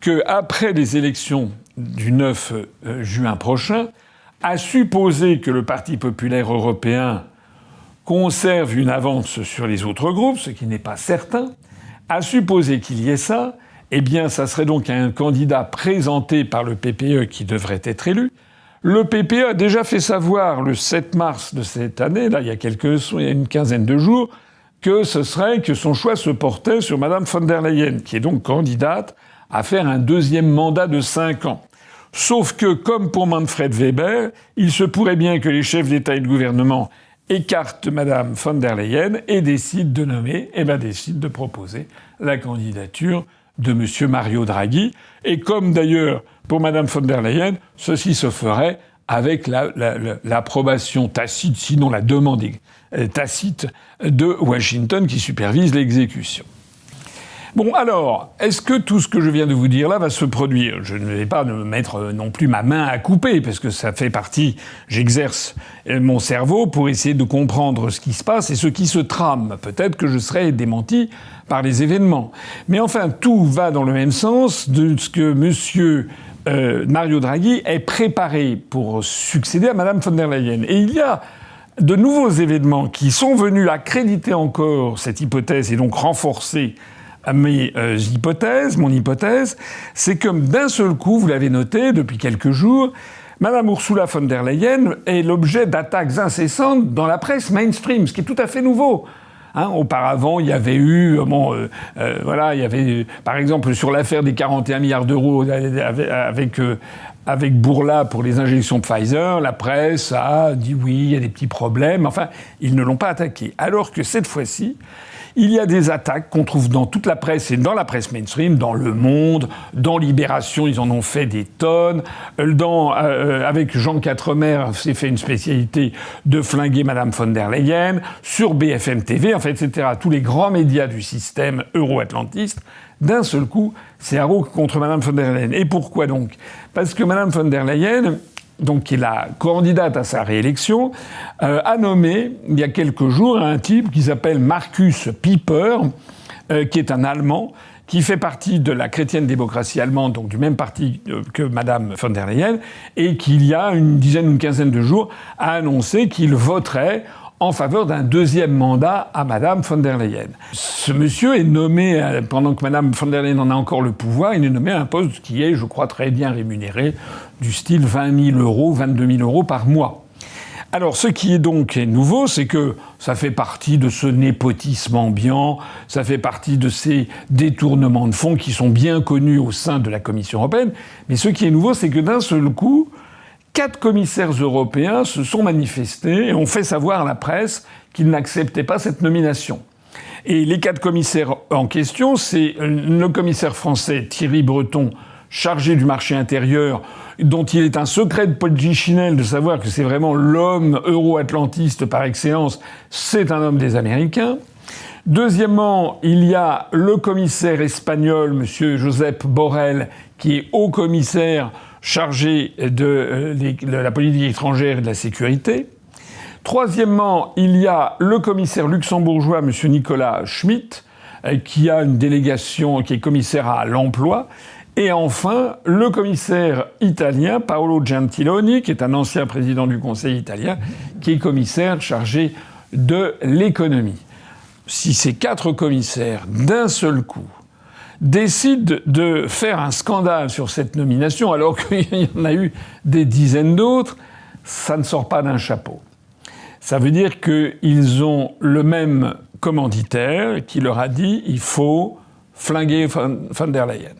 qu'après les élections du 9 juin prochain, à supposer que le Parti populaire européen conserve une avance sur les autres groupes, ce qui n'est pas certain, à supposer qu'il y ait ça, eh bien, ça serait donc un candidat présenté par le PPE qui devrait être élu. Le PPE a déjà fait savoir le 7 mars de cette année, là, il y a une quinzaine de jours, que son choix se portait sur Madame von der Leyen, qui est donc candidate à faire un deuxième mandat de 5 ans. Sauf que, comme pour Manfred Weber, il se pourrait bien que les chefs d'État et de gouvernement écartent Madame von der Leyen et décident de proposer la candidature de M. Mario Draghi. Et comme d'ailleurs pour Madame von der Leyen, ceci se ferait avec l'approbation tacite, sinon la demande tacite de Washington qui supervise l'exécution. Bon, alors, est-ce que tout ce que je viens de vous dire là va se produire? Je ne vais pas me mettre non plus ma main à couper, parce que ça fait partie... J'exerce mon cerveau pour essayer de comprendre ce qui se passe et ce qui se trame. Peut-être que je serai démenti par les événements. Mais enfin, tout va dans le même sens de ce que monsieur Mario Draghi est préparé pour succéder à Madame von der Leyen. Et il y a de nouveaux événements qui sont venus accréditer encore cette hypothèse et donc renforcer mon hypothèse, c'est que d'un seul coup, vous l'avez noté depuis quelques jours, Madame Ursula von der Leyen est l'objet d'attaques incessantes dans la presse mainstream, ce qui est tout à fait nouveau. Auparavant, il y avait eu, il y avait, par exemple, sur l'affaire des 41 milliards d'euros avec Bourla pour les injections Pfizer, la presse a dit oui, il y a des petits problèmes. Enfin, ils ne l'ont pas attaqué. Alors que cette fois-ci, il y a des attaques qu'on trouve dans toute la presse et dans la presse mainstream, dans Le Monde, dans Libération, ils en ont fait des tonnes. Avec Jean Quatremer, c'est fait une spécialité de flinguer Madame von der Leyen. Sur BFM TV, enfin, etc. Tous les grands médias du système euro-atlantiste, d'un seul coup, c'est haro contre Madame von der Leyen. Et pourquoi donc? Parce que Madame von der Leyen, donc qui est la candidate à sa réélection, a nommé, il y a quelques jours, un type qui s'appelle Markus Pieper, qui est un Allemand, qui fait partie de la chrétienne démocratie allemande, donc du même parti que Madame von der Leyen, et qui, il y a une dizaine ou une quinzaine de jours, a annoncé qu'il voterait en faveur d'un deuxième mandat à Madame von der Leyen. Ce monsieur est nommé, pendant que Madame von der Leyen en a encore le pouvoir, il est nommé à un poste qui est, je crois, très bien rémunéré, du style 20 000 euros, 22 000 euros par mois. Alors, ce qui est donc nouveau, c'est que ça fait partie de ce népotisme ambiant, ça fait partie de ces détournements de fonds qui sont bien connus au sein de la Commission européenne. Mais ce qui est nouveau, c'est que d'un seul coup, 4 commissaires européens se sont manifestés et ont fait savoir à la presse qu'ils n'acceptaient pas cette nomination. Et les 4 commissaires en question, c'est le commissaire français Thierry Breton, chargé du marché intérieur, dont il est un secret de polichinelle de savoir que c'est vraiment l'homme euro-atlantiste par excellence, c'est un homme des Américains. Deuxièmement, il y a le commissaire espagnol, monsieur Josep Borrell, qui est haut commissaire chargé de la politique étrangère et de la sécurité. Troisièmement, il y a le commissaire luxembourgeois, M. Nicolas Schmit, qui a une délégation, qui est commissaire à l'emploi. Et enfin, le commissaire italien, Paolo Gentiloni, qui est un ancien président du Conseil italien, qui est commissaire chargé de l'économie. Si ces 4 commissaires, d'un seul coup, décide de faire un scandale sur cette nomination, alors qu'il y en a eu des dizaines d'autres, ça ne sort pas d'un chapeau. Ça veut dire qu'ils ont le même commanditaire qui leur a dit « il faut flinguer von der Leyen ».